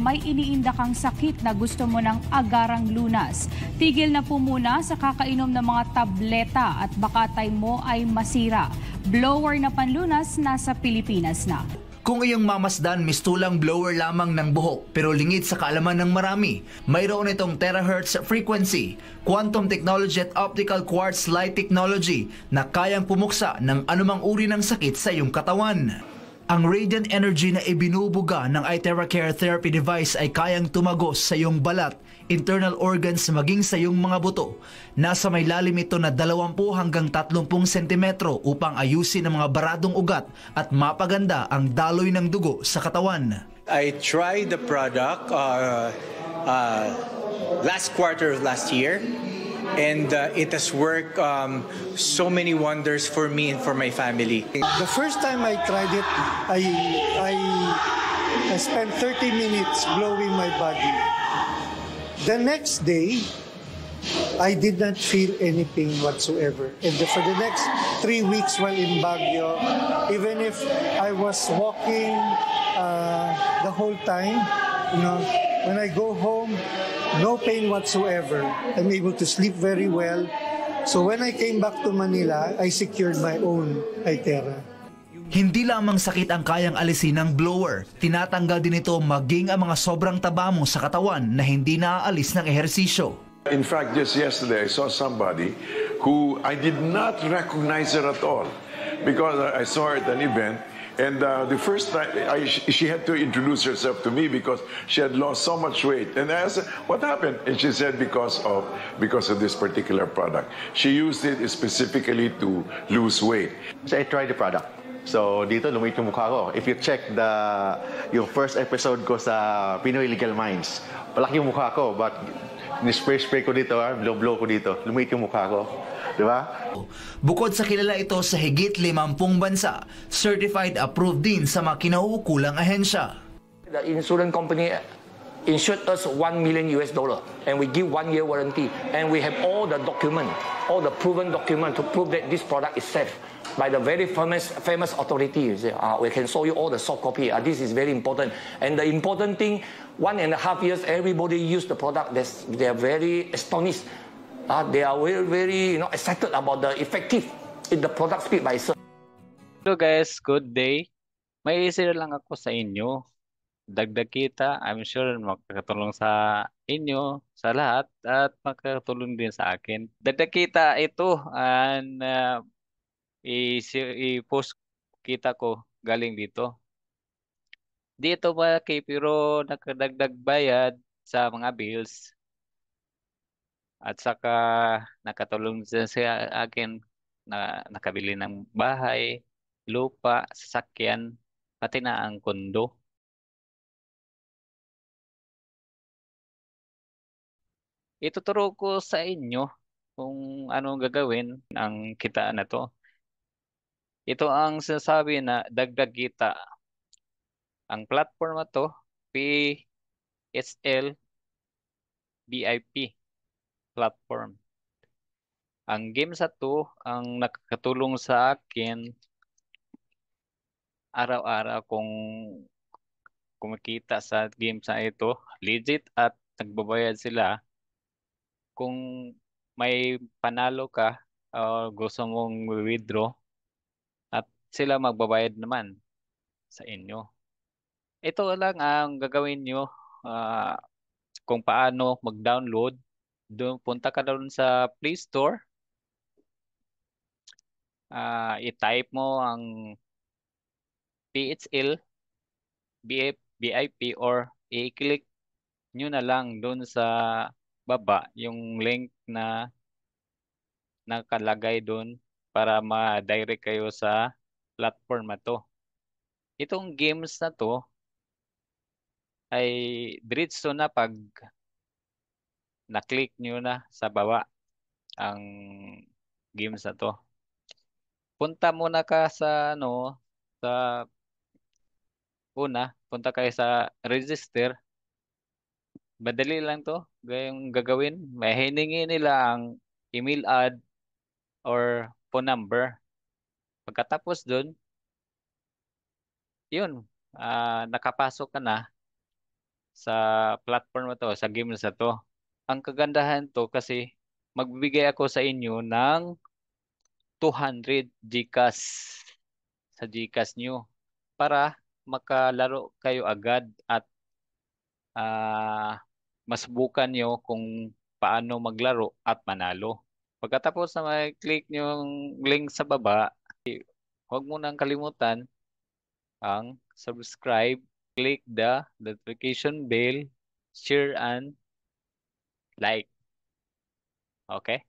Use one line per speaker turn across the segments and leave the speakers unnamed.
may iniinda kang sakit na gusto mo ng agarang lunas. Tigil na po muna sa kakainom ng mga tableta at baka time mo ay masira. Blower na panlunas nasa Pilipinas na.
Kung iyong mamasdan, mistulang blower lamang ng buhok pero lingid sa kaalaman ng marami, mayroon itong terahertz frequency, quantum technology at optical quartz light technology na kayang pumuksa ng anumang uri ng sakit sa iyong katawan. Ang radiant energy na ibinubuga ng iTeracare therapy device ay kayang tumagos sa iyong balat, internal organs maging sa iyong mga buto. Nasa may lalim ito na 20 hanggang 30 sentimetro upang ayusin ang mga baradong ugat at mapaganda ang daloy ng dugo sa katawan.
I tried the product last quarter of last year. And it has worked so many wonders for me and for my family.
The first time I tried it, I spent 30 minutes blowing my body. The next day, I did not feel any pain whatsoever. And for the next 3 weeks while in Baguio, even if I was walking the whole time, when I go home, no pain whatsoever. I'm able to sleep very well. So when I came back to Manila, I secured my own iTera.
Hindi lamang sakit ang kayang alisin ng blower, tinatanggal din ito maging ang mga sobrang taba mo sa katawan na hindi naaalis ng ehersisyo.
In fact, just yesterday I saw somebody who I did not recognize her at all because I saw her at an event. And the first time, she had to introduce herself to me because she had lost so much weight. And I asked her, what happened? And she said because of this particular product. She used it specifically to lose weight.
So I tried the product. So dito, lumit yung mukha ko. If you check yung first episode ko sa Pinoy Legal Minds, palaki yung mukha ko, but ni-spray ko dito, blow ko dito, lumit yung mukha ko. Diba?
Bukod sa kilala ito sa higit 50 bansa, certified approved din sa mga kinauukulang ahensya.
The insurance company insured us $1 million and we give 1 year warranty and we have all the proven document to prove that this product is safe by the very famous authority. We can show you all the soft copy. This is very important. And the important thing, 1.5 years, everybody use the product. They are very astonished. They are very, very excited about the effective in the product speak by itself.
Hello guys, good day. May isa lang ako sa inyo. Dagdag kita, I'm sure makakatulong sa inyo, sa lahat, at makakatulong din sa akin. Dagdag kita ito, and i-post kita ko galing dito. Dito ba kay pero nakadagdag bayad sa mga bills. At saka nakatulong sa akin na nakabili ng bahay, lupa, sasakyan, pati na ang kondo. Ituturo ko sa inyo kung ano gagawin ng kitaan na to. Ito ang sinasabi na dagdag kita. Ang platform na to, PSL BIP platform. Ang game sa to, ang nakakatulong sa akin araw-araw kung kumikita sa game sa ito, legit at nagbabayad sila. Kung may panalo ka o gusto mong withdraw at sila magbabayad naman sa inyo. Ito lang ang gagawin nyo kung paano mag-download. Punta ka doon sa Play Store. I-type mo ang PHL BIP or i-click nyo na lang doon sa baba yung link na nakalagay doon para ma-direct kayo sa platform na to. Itong games na to ay diretso na pag na-click nyo na sa baba ang games na to. Punta muna ka sa punta kayo sa register. Madali lang to, yung gagawin. May hiningi nila ang email ad or phone number. Pagkatapos dun, yun, nakapasok ka na. sa platform na to, sa game na to. Ang kagandahan to kasi magbibigay ako sa inyo ng 200 GCash sa GCash nyo para makalaro kayo agad at masubukan nyo kung paano maglaro at manalo. Pagkatapos na mag-click nyo yung link sa baba, huwag mo nang kalimutan ang subscribe, click the notification bell, share and like. Okay?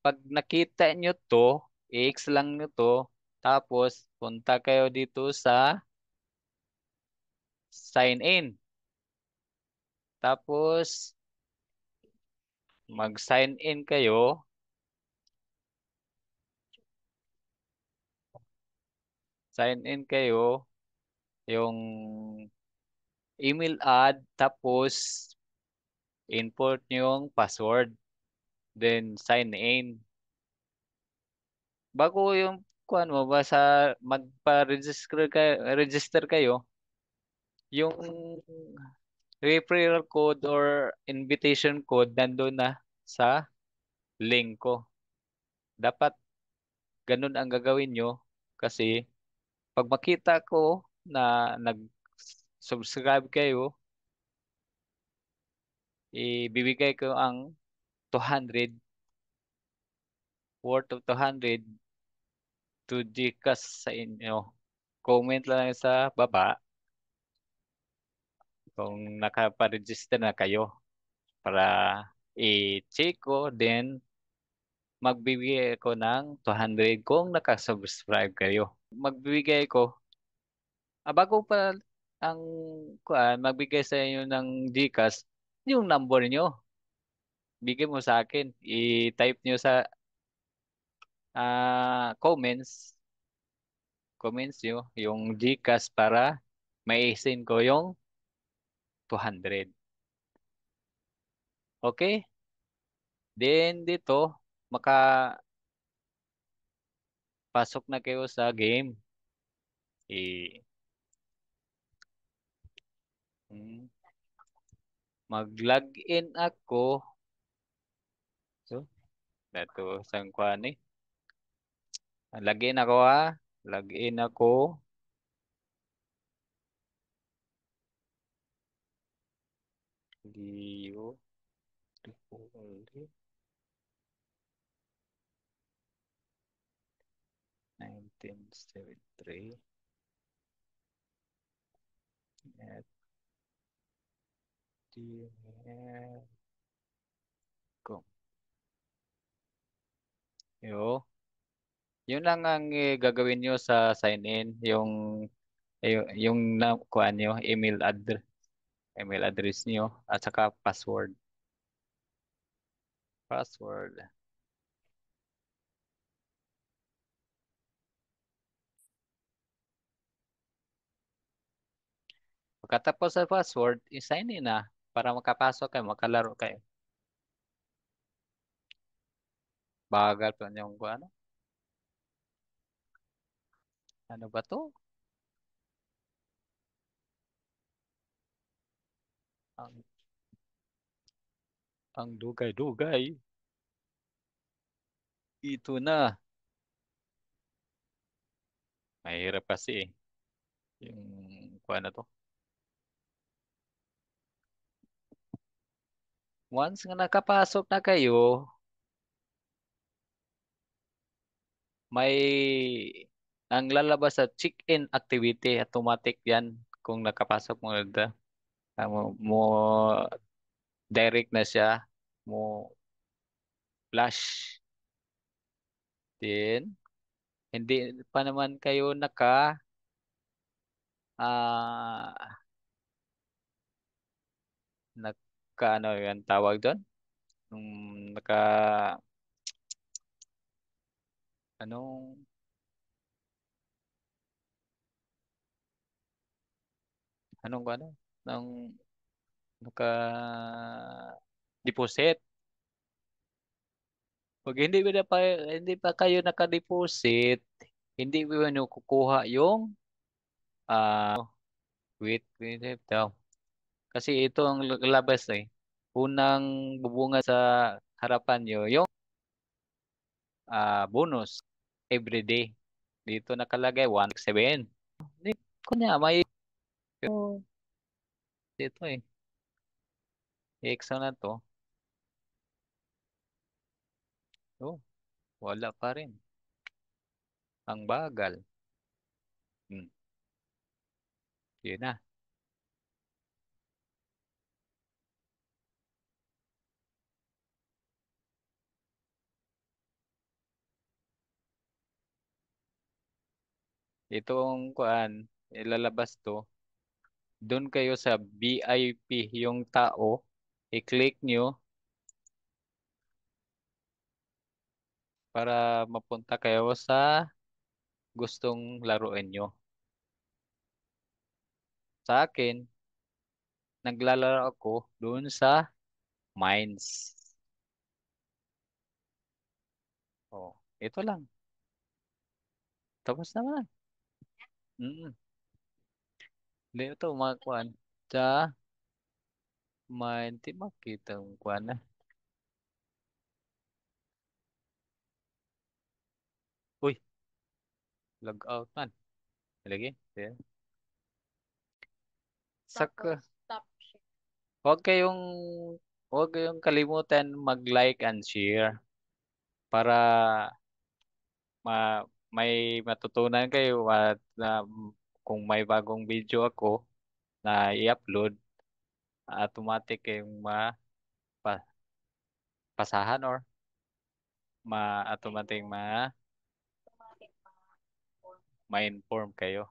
Pag nakita nyo to, i-X lang nyo to, tapos punta kayo dito sa sign in. Tapos mag-sign in kayo. Sign in kayo. Yung email ad, tapos input yung password. Then sign in. Bago yung kuan mo, basta register kayo, yung referral code or invitation code nandun na sa link ko. Dapat ganun ang gagawin nyo kasi pag makita ko na nag-subscribe kayo, ibibigay ko ang 200, worth of 200 to GCash sa inyo. Comment lang sa baba kung nakapa-register na kayo para i-check ko, then magbibigay ako ng 200 kung nakasubscribe kayo. Magbibigay ko, bago pa ang magbigay sa inyo ng GCash, yung number nyo, bigay mo sa akin. I-type nyo sa comments nyo yung GCash para may-send ko yung 200. Okay? Then dito, makapasok na kayo sa game. Mag-login ako. So, dato sang kuan ni. Login ako ha. Login ako. Leo. 1973 at gmail.com. Yun lang ang gagawin nyo sa sign in, yung kuan nyo, email address nyo at saka password. Pagkatapos sa password, i-sign in na para makapasok kayo, makalaro kayo. Bagal pa yung ano? Ano ba to? Ang dugay-dugay. Ito na. Mahirap kasi eh. Yung kuha na to. Once nga nakapasok na kayo, may ang lalabas sa check-in activity, automatic yan kung nakapasok mo na mo direct na siya mo flash. Then hindi pa naman kayo ah ano yan tawag doon? Naka anong ano ng naka deposit. Pag hindi pa kayo naka-deposit, hindi mo kukuha yung Wait daw. Kasi ito ang labas eh. Unang bubunga sa harapan nyo, yung bonus everyday. Dito nakalagay 167. Hindi ko niya may dito eh. EXO na to. Oh, wala pa rin. Ang bagal. Hmm, yun na. Itong kuan, ilalabas to. Doon kayo sa VIP, yung tao, i-click nyo para mapunta kayo sa gustong laruin nyo. Sa akin, naglalaro ako doon sa Mines. Oh, ito lang. Tapos naman. Mm. Dito mga kuan. Sa Mine, di makita ang kuan na. Uy, log out man. Lagi. Yeah. Saka, huwag kayong huwag kayong kalimutan mag-like and share para may matutunan kayo at kung may bagong video ako na i-upload, automatic kayong pasahan or automatic ma-inform kayo.